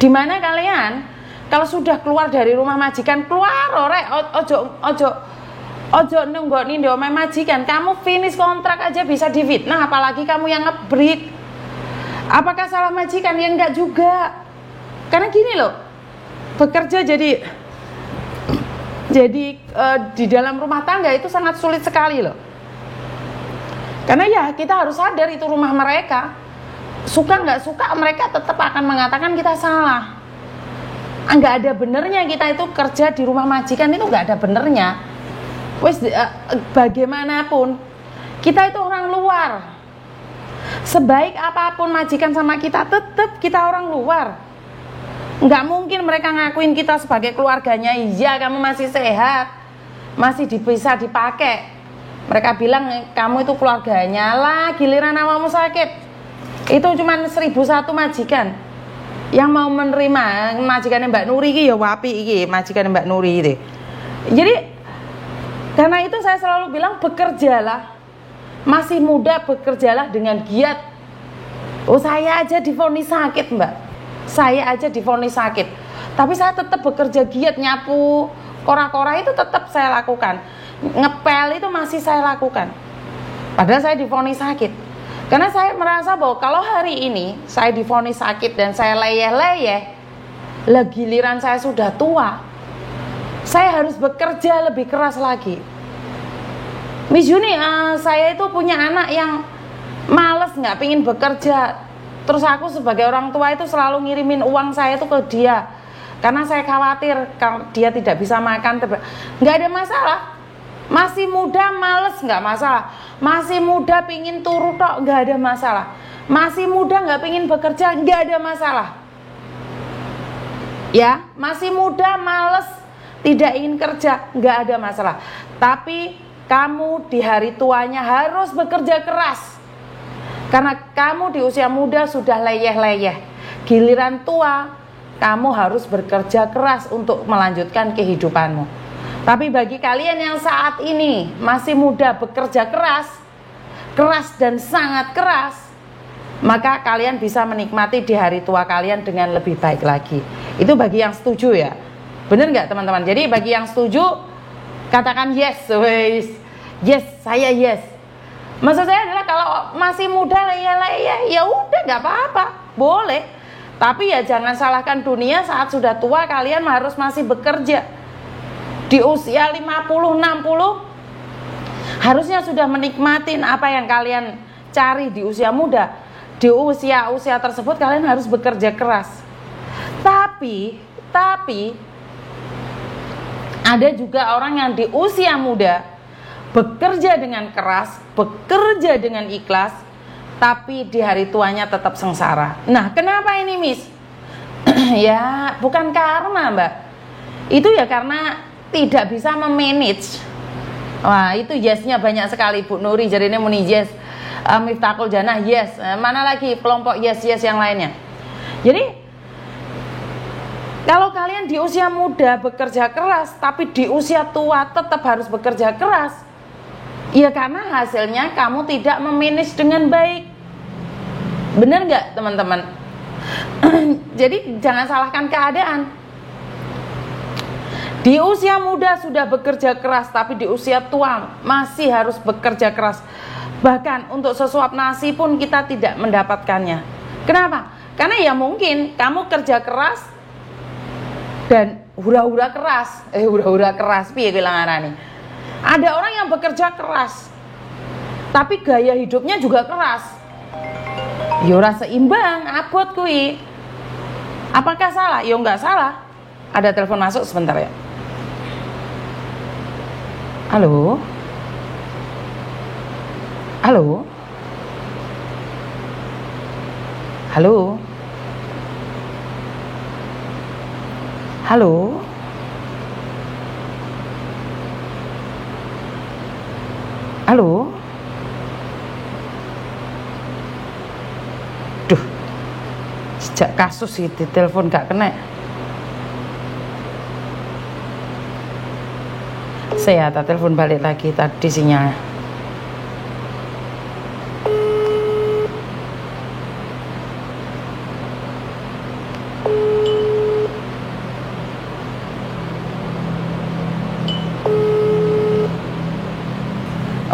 Dimana kalian kalau sudah keluar dari rumah majikan, keluar rek, ojo nunggoni di omah majikan. Kamu finish kontrak aja bisa difitnah, apalagi kamu yang ngebreak. Apakah salah majikan? Ya enggak juga. Karena gini loh, bekerja jadi di dalam rumah tangga itu sangat sulit sekali loh. Karena ya kita harus sadar itu rumah mereka. Suka nggak suka mereka tetap akan mengatakan kita salah. Nggak ada benernya kita itu kerja di rumah majikan, itu nggak ada benernya. Bagaimanapun kita itu orang luar. Sebaik apapun majikan sama kita, tetap kita orang luar. Nggak mungkin mereka ngakuin kita sebagai keluarganya. Iya, kamu masih sehat, masih bisa dipakai. Mereka bilang kamu itu keluarganya. Lah, giliran awakmu sakit, itu cuma 1001 majikan yang mau menerima. Majikannya Mbak Nuri iki ya wapi iki, majikannya Mbak Nuri itu. Jadi karena itu saya selalu bilang bekerjalah, masih muda bekerjalah dengan giat. Oh, saya aja divonis sakit Mbak, saya aja divonis sakit, tapi saya tetap bekerja giat, nyapu kora-kora itu tetap saya lakukan, ngepel itu masih saya lakukan, padahal saya divonis sakit. Karena saya merasa bahwa kalau hari ini saya divonis sakit dan saya leyeh-leyeh, lah giliran saya sudah tua, saya harus bekerja lebih keras lagi. Miss Juni, saya itu punya anak yang males, nggak pingin bekerja. Terus aku sebagai orang tua itu selalu ngirimin uang saya itu ke dia, karena saya khawatir kalau dia tidak bisa makan. Nggak ada masalah. Masih muda males nggak masalah. Masih muda pingin turu tok nggak ada masalah. Masih muda nggak pingin bekerja nggak ada masalah. Ya, masih muda males tidak ingin kerja nggak ada masalah. Tapi kamu di hari tuanya harus bekerja keras. Karena kamu di usia muda sudah leyeh-leyeh. Giliran tua, kamu harus bekerja keras untuk melanjutkan kehidupanmu. Tapi bagi kalian yang saat ini masih muda bekerja keras, keras dan sangat keras, maka kalian bisa menikmati di hari tua kalian dengan lebih baik lagi. Itu bagi yang setuju ya. Bener nggak teman-teman? Jadi bagi yang setuju, katakan yes, yes, saya yes. Maksud saya adalah kalau masih muda ya udah nggak apa-apa, boleh. Tapi ya jangan salahkan dunia saat sudah tua kalian harus masih bekerja. Di usia 50, 60 harusnya sudah menikmatin apa yang kalian cari di usia muda. Di usia tersebut kalian harus bekerja keras. Tapi ada juga orang yang di usia muda bekerja dengan keras, bekerja dengan ikhlas, tapi di hari tuanya tetap sengsara. Nah, kenapa ini, Miss? Ya, bukan karma, Mbak. Itu ya karena tidak bisa memanage. Wah, itu yesnya banyak sekali, Bu Nuri. Jadi ini muni yes, Miftahul Jannah yes. Mana lagi kelompok yes yang lainnya? Jadi kalau kalian di usia muda bekerja keras, tapi di usia tua tetap harus bekerja keras, ya karena hasilnya kamu tidak memanage dengan baik. Benar nggak teman-teman? Jadi jangan salahkan keadaan. Di usia muda sudah bekerja keras, tapi di usia tua masih harus bekerja keras. Bahkan untuk sesuap nasi pun kita tidak mendapatkannya. Kenapa? Karena ya mungkin kamu kerja keras dan hura-hura keras, piye bilang arane. Ada orang yang bekerja keras, tapi gaya hidupnya juga keras. Ya ora seimbang, abot kuwi. Apakah salah? Ya enggak salah. Ada telepon masuk sebentar ya. Halo. Halo. Halo. Halo. Halo. Duh. Sejak kasus itu telepon gak kena. Saya telepon balik lagi tadi sinyalnya.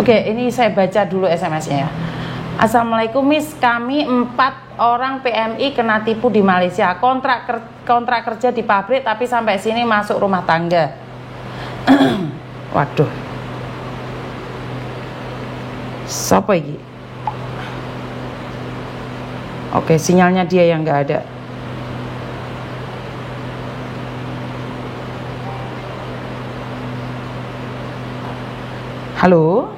Oke, ini saya baca dulu SMS-nya ya. Assalamualaikum Miss, kami 4 orang PMI kena tipu di Malaysia. Kontrak kerja di pabrik tapi sampai sini masuk rumah tangga. Waduh. Siapa ini? Oke, sinyalnya dia yang nggak ada. Halo?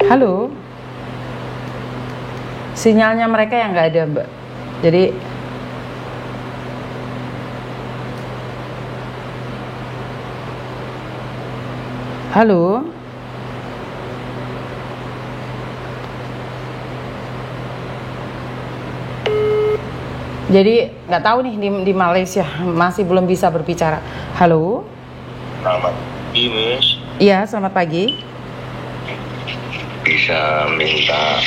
Halo? Sinyalnya mereka yang nggak ada, Mbak. Jadi halo? Jadi nggak tahu nih di Malaysia masih belum bisa berbicara. Halo? Selamat pagi, Miss. Iya, selamat pagi. Bisa minta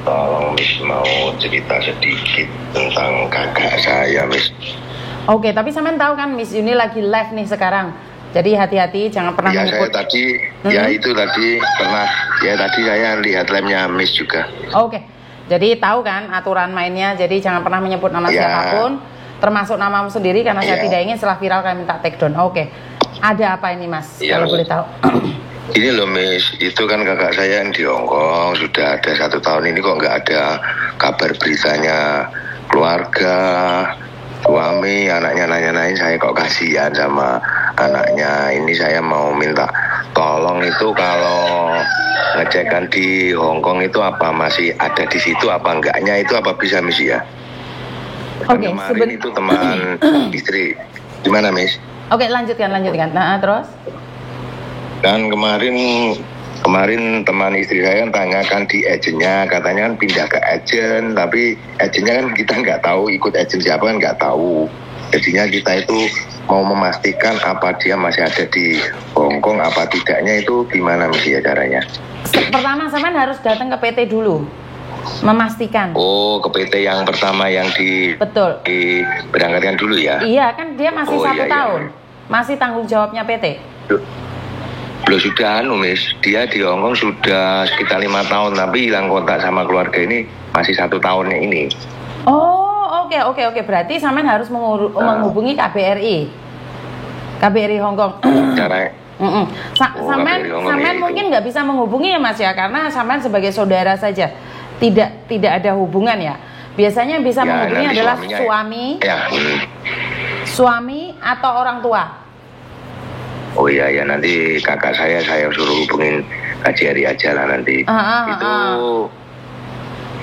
tolong Miss mau cerita sedikit tentang kakak saya, Miss. Oke, tapi sampean tahu kan Miss Yuni lagi live nih sekarang. Jadi hati-hati, jangan pernah Ya, menyebut. saya tadi, ya itu tadi pernah, ya tadi saya lihat live-nya Miss juga. Oke, jadi tahu kan aturan mainnya. Jadi jangan pernah menyebut nama Ya. siapapun, termasuk namamu sendiri karena saya Ya. tidak ingin setelah viral kalian minta take down. Oke, ada apa ini Mas? Ya, Kalau boleh tahu. Ini loh Miss, itu kan kakak saya yang di Hongkong sudah ada 1 tahun ini kok nggak ada kabar beritanya, keluarga, suami, anaknya nanya-nanya, saya kok kasihan sama anaknya. Ini saya mau minta tolong itu kalau ngecekkan di Hongkong itu apa masih ada di situ apa enggaknya, itu apa bisa Miss ya? Oke, Kemarin itu teman istri, gimana Miss? Oke, lanjutkan. Nah, terus? Dan kemarin teman istri saya kan tanyakan di agennya, katanya kan pindah ke agen, tapi agennya kan kita nggak tahu ikut agen siapa kan nggak tahu. Jadinya kita itu mau memastikan apa dia masih ada di Hongkong apa tidaknya, itu gimana Miss ya caranya? Pertama sampean harus datang ke PT dulu, memastikan. Oh, ke PT yang pertama yang Betul. diberangkatkan dulu ya? Iya, kan dia masih Oh, 1 iya, tahun. Masih tanggung jawabnya PT. Belum sudah Miss, dia di Hongkong sudah sekitar 5 tahun tapi hilang kontak sama keluarga ini masih 1 tahunnya ini. Oh, oke. Berarti sampean harus menghubungi KBRI Hongkong. Cara Sampean mungkin nggak bisa menghubungi ya Mas ya, karena sampean sebagai saudara saja, tidak ada hubungan ya. Biasanya yang bisa menghubungi adalah suami atau orang tua. Oh iya ya, nanti kakak saya suruh hubungin KJRI aja lah nanti. Itu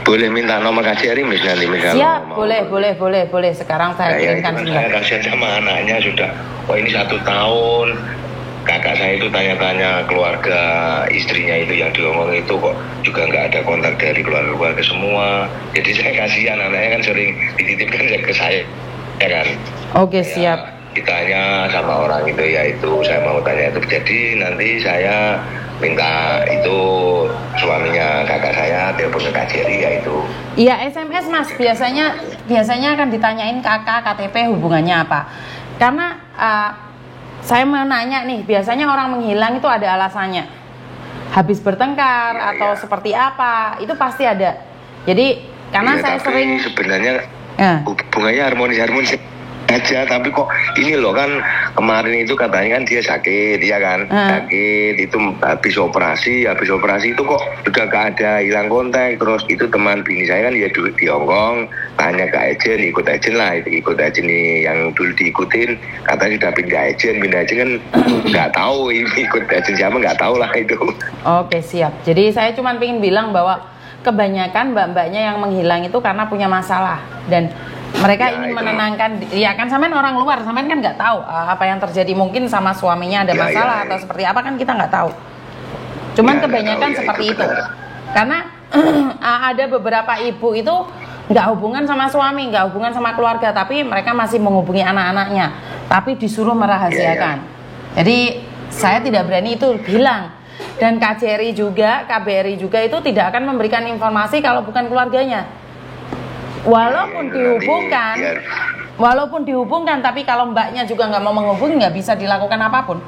boleh minta nomor KJRI Miss nanti Miss. Siap, boleh. Sekarang saya kirimkan sudah. Saya kasihan sama anaknya sudah. Oh ini 1 tahun. Kakak saya itu tanya-tanya keluarga istrinya itu yang di Hongkong itu kok juga nggak ada kontak dari keluarga semua. Jadi saya kasihan, anaknya kan sering dititipkan ke saya, ya kan. Oke, siap. Ditanya sama orang itu, ya itu saya mau tanya itu. Jadi nanti saya minta itu suaminya kakak saya telepon ke KJRI ya itu. Iya, SMS Mas, biasanya akan ditanyain kakak, KTP hubungannya apa. Karena saya mau nanya nih, biasanya orang menghilang itu ada alasannya. Habis bertengkar atau seperti apa, itu pasti ada. Jadi karena saya sering sebenarnya hubungannya harmonis aja, tapi kok ini loh kan kemarin itu katanya kan dia sakit, ya kan, sakit itu habis operasi itu kok udah gak ada, hilang kontak. Terus itu teman bini saya kan dia dulu di Hongkong, tanya ke agen, ikut agen nih yang dulu diikutin, katanya sudah pindah agen kan nggak tahu ini ikut agen siapa, nggak tahu lah itu. Oke, siap. Jadi saya cuma pengen bilang bahwa kebanyakan mbak-mbaknya yang menghilang itu karena punya masalah dan mereka ingin menenangkan. Ya kan sampean orang luar, sampean kan nggak tahu apa yang terjadi, mungkin sama suaminya ada masalah atau seperti apa, kan kita nggak tahu. Cuman kebanyakan seperti itu. Karena ada beberapa ibu itu nggak hubungan sama suami, nggak hubungan sama keluarga, tapi mereka masih menghubungi anak-anaknya, tapi disuruh merahasiakan. Jadi saya tidak berani itu bilang. Dan KJRI juga, KBRI juga itu tidak akan memberikan informasi kalau bukan keluarganya. Walaupun dihubungkan, tapi kalau mbaknya juga nggak mau menghubungi, nggak bisa dilakukan apapun.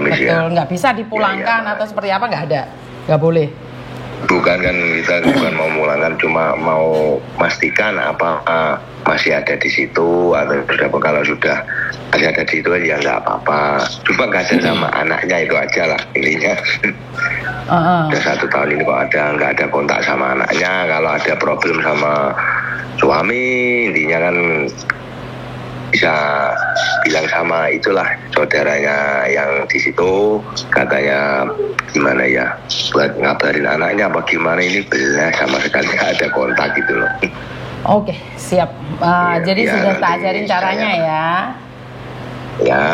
Miss betul, ya. nggak bisa dipulangkan Ya, atau seperti apa, nggak ada, nggak boleh. Bukan kan, kita bukan mau mulangkan, cuma mau pastikan apa masih ada di situ atau sudah, kalau sudah masih ada di situ ya nggak apa-apa. Cuma nggak ada sama anaknya, itu aja lah intinya. Udah 1 tahun ini kok nggak ada kontak sama anaknya. Kalau ada problem sama suami, intinya kan bisa bilang sama itulah saudaranya yang di situ, katanya gimana ya buat ngabarin anaknya apa gimana, ini belas sama sekali nggak ada kontak gitu loh. Oke, siap. Jadi sudah tak ajarin caranya ya. Ya.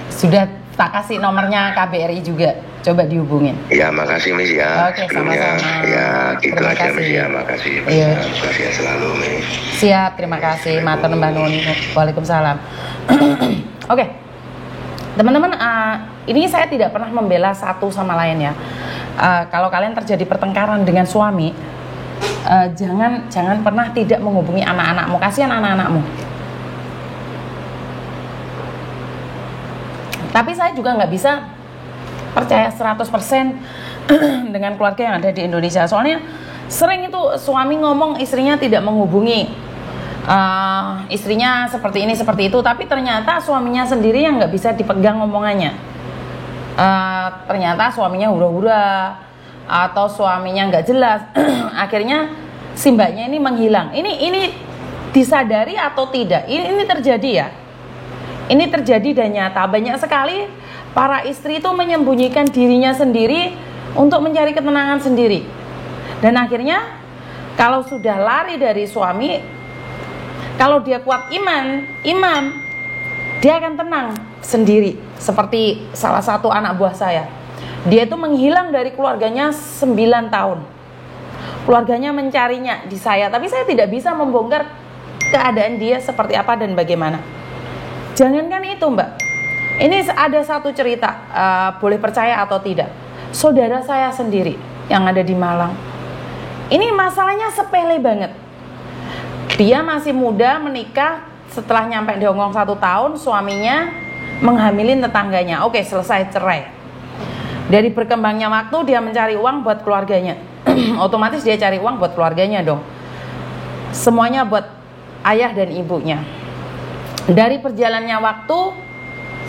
Sudah tak kasih nomornya KBRI juga. Coba dihubungin. Ya, makasih Miss ya. Oke, sebelumnya. sama-sama. Ya, gitu Terima aja kasih. Miss ya, makasih. Iya. Makasih ya selalu Miss. Siap, terima kasih. Matur nuwun. Waalaikumsalam. Oke. Teman-teman, ini saya tidak pernah membela satu sama lain ya. Kalau kalian terjadi pertengkaran dengan suami, jangan pernah tidak menghubungi anak-anakmu. Kasihan anak-anakmu. Tapi saya juga nggak bisa percaya 100% dengan keluarga yang ada di Indonesia. Soalnya sering itu suami ngomong istrinya tidak menghubungi istrinya seperti ini seperti itu, tapi ternyata suaminya sendiri yang nggak bisa dipegang omongannya. Ternyata suaminya hura-hura atau suaminya nggak jelas. Akhirnya si mbaknya ini menghilang. Ini disadari atau tidak? Ini terjadi ya. Ini terjadi dan nyata. Banyak sekali para istri itu menyembunyikan dirinya sendiri untuk mencari ketenangan sendiri. Dan akhirnya kalau sudah lari dari suami, kalau dia kuat imam, dia akan tenang sendiri. Seperti salah satu anak buah saya. Dia itu menghilang dari keluarganya 9 tahun. Keluarganya mencarinya di saya, tapi saya tidak bisa membongkar keadaan dia seperti apa dan bagaimana. Jangankan itu Mbak, ini ada satu cerita, boleh percaya atau tidak. Saudara saya sendiri yang ada di Malang, ini masalahnya sepele banget. Dia masih muda menikah, setelah nyampe di Hongkong 1 tahun, suaminya menghamilin tetangganya. Oke, selesai cerai. Dari berkembangnya waktu dia mencari uang buat keluarganya. Otomatis dia cari uang buat keluarganya dong. Semuanya buat ayah dan ibunya. Dari perjalannya waktu,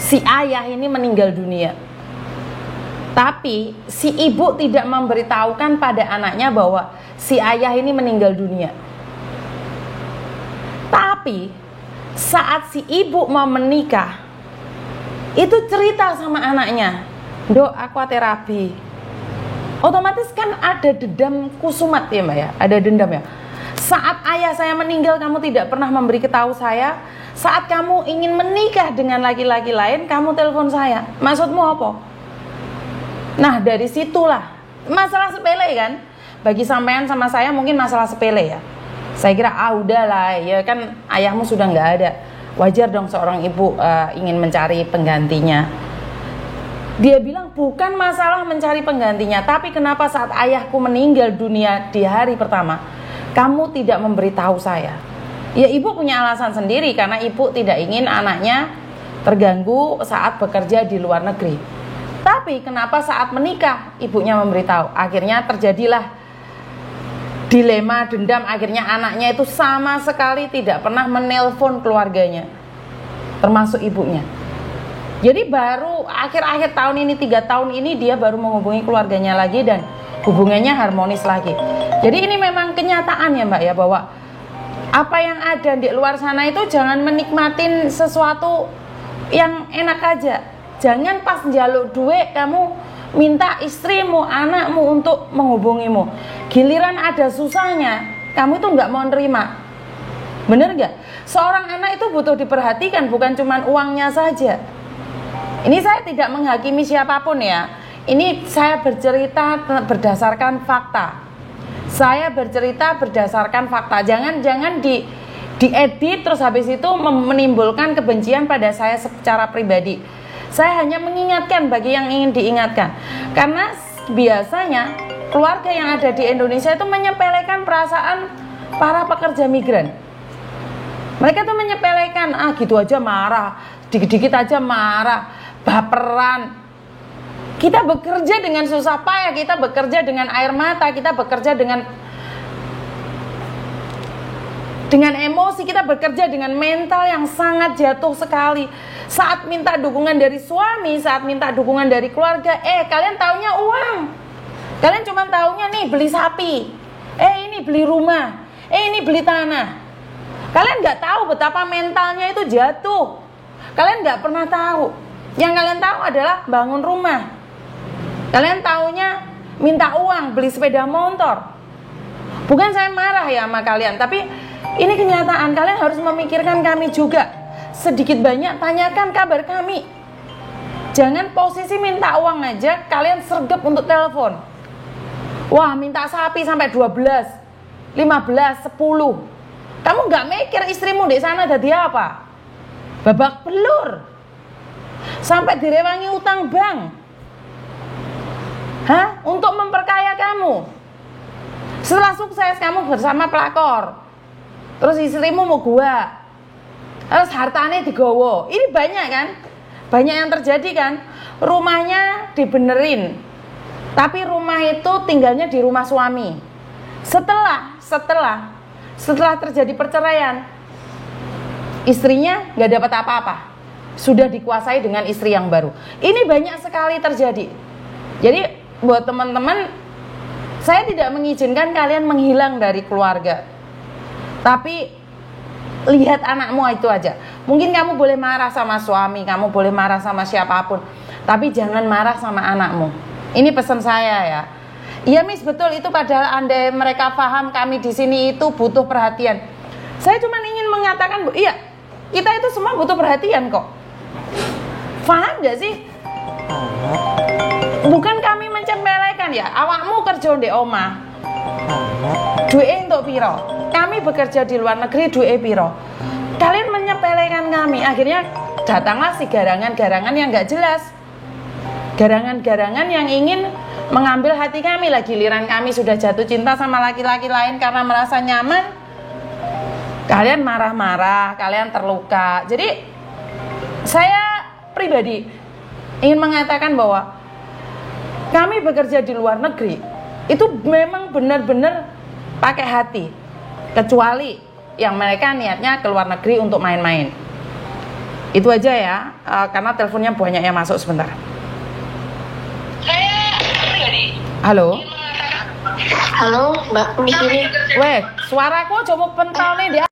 si ayah ini meninggal dunia. Tapi si ibu tidak memberitahukan pada anaknya bahwa si ayah ini meninggal dunia. Tapi saat si ibu mau menikah, itu cerita sama anaknya, "Dok, aku terapi." Otomatis kan ada dendam kusumat ya Mbak ya, ada dendam ya. Saat ayah saya meninggal kamu tidak pernah memberi tahu saya. Saat kamu ingin menikah dengan laki-laki lain, kamu telepon saya. Maksudmu apa? Nah dari situlah, masalah sepele kan. Bagi sampean sama saya mungkin masalah sepele ya. Saya kira udahlah ya kan, ayahmu sudah nggak ada. Wajar dong seorang ibu ingin mencari penggantinya. Dia bilang bukan masalah mencari penggantinya, tapi kenapa saat ayahku meninggal dunia di hari pertama, kamu tidak memberitahu saya? Ya ibu punya alasan sendiri karena ibu tidak ingin anaknya terganggu saat bekerja di luar negeri. Tapi kenapa saat menikah ibunya memberitahu? Akhirnya terjadilah dilema dendam, akhirnya anaknya itu sama sekali tidak pernah menelpon keluarganya, termasuk ibunya. Jadi baru akhir-akhir tahun ini, 3 tahun ini dia baru menghubungi keluarganya lagi dan hubungannya harmonis lagi. Jadi ini memang kenyataan ya Mbak ya, bahwa apa yang ada di luar sana itu jangan menikmatin sesuatu yang enak aja. Jangan pas njaluk duit kamu minta istrimu, anakmu untuk menghubungimu. Giliran ada susahnya, kamu itu nggak mau nerima. Bener nggak? Seorang anak itu butuh diperhatikan, bukan cuma uangnya saja. Ini saya tidak menghakimi siapapun ya. Ini saya bercerita berdasarkan fakta. Saya bercerita berdasarkan fakta. Jangan diedit terus habis itu menimbulkan kebencian pada saya secara pribadi. Saya hanya mengingatkan bagi yang ingin diingatkan. Karena biasanya keluarga yang ada di Indonesia itu menyepelekan perasaan para pekerja migran. Mereka tuh menyepelekan, gitu aja marah, dikit-dikit aja marah, baperan. Kita bekerja dengan susah payah, kita bekerja dengan air mata, kita bekerja dengan emosi, kita bekerja dengan mental yang sangat jatuh sekali. Saat minta dukungan dari suami, saat minta dukungan dari keluarga, kalian taunya uang. Kalian cuma taunya nih beli sapi, ini beli rumah, ini beli tanah. Kalian nggak tahu betapa mentalnya itu jatuh. Kalian nggak pernah tahu. Yang kalian tahu adalah bangun rumah. Kalian taunya minta uang, beli sepeda motor. Bukan saya marah ya sama kalian, tapi ini kenyataan. Kalian harus memikirkan kami juga. Sedikit banyak tanyakan kabar kami. Jangan posisi minta uang aja kalian sergap untuk telepon. Wah, minta sapi sampai 12, 15, 10. Kamu nggak mikir istrimu di sana jadi apa? Babak belur. Sampai direwangi utang bank. Untuk memperkaya kamu. Setelah sukses kamu bersama pelakor. Terus istrimu mau gua. Terus hartanya digowo. Ini banyak kan? Banyak yang terjadi kan? Rumahnya dibenerin. Tapi rumah itu tinggalnya di rumah suami. Setelah terjadi perceraian, istrinya nggak dapat apa-apa. Sudah dikuasai dengan istri yang baru. Ini banyak sekali terjadi. Jadi buat teman-teman, saya tidak mengizinkan kalian menghilang dari keluarga. Tapi lihat anakmu itu aja. Mungkin kamu boleh marah sama suami, kamu boleh marah sama siapapun, tapi jangan marah sama anakmu. Ini pesan saya ya. Iya Miss, betul itu, padahal andai mereka paham kami di sini itu butuh perhatian. Saya cuma ingin mengatakan, iya, kita itu semua butuh perhatian kok. Paham gak sih? Bukan kami mencembelekan ya. Awakmu kerja di omah, duit untuk piro. Kami bekerja di luar negeri, duit piro. Kalian menyepelekan kami. Akhirnya datanglah si garangan-garangan yang gak jelas. Garangan-garangan yang ingin mengambil hati kami. Lah giliran kami sudah jatuh cinta sama laki-laki lain karena merasa nyaman, kalian marah-marah, kalian terluka. Jadi saya pribadi ingin mengatakan bahwa kami bekerja di luar negeri itu memang benar-benar pakai hati, kecuali yang mereka niatnya ke luar negeri untuk main-main. Itu aja ya, karena teleponnya banyak yang masuk sebentar. Halo. Halo, Mbak, di sini. Weh, suaraku coba pentol nih dia.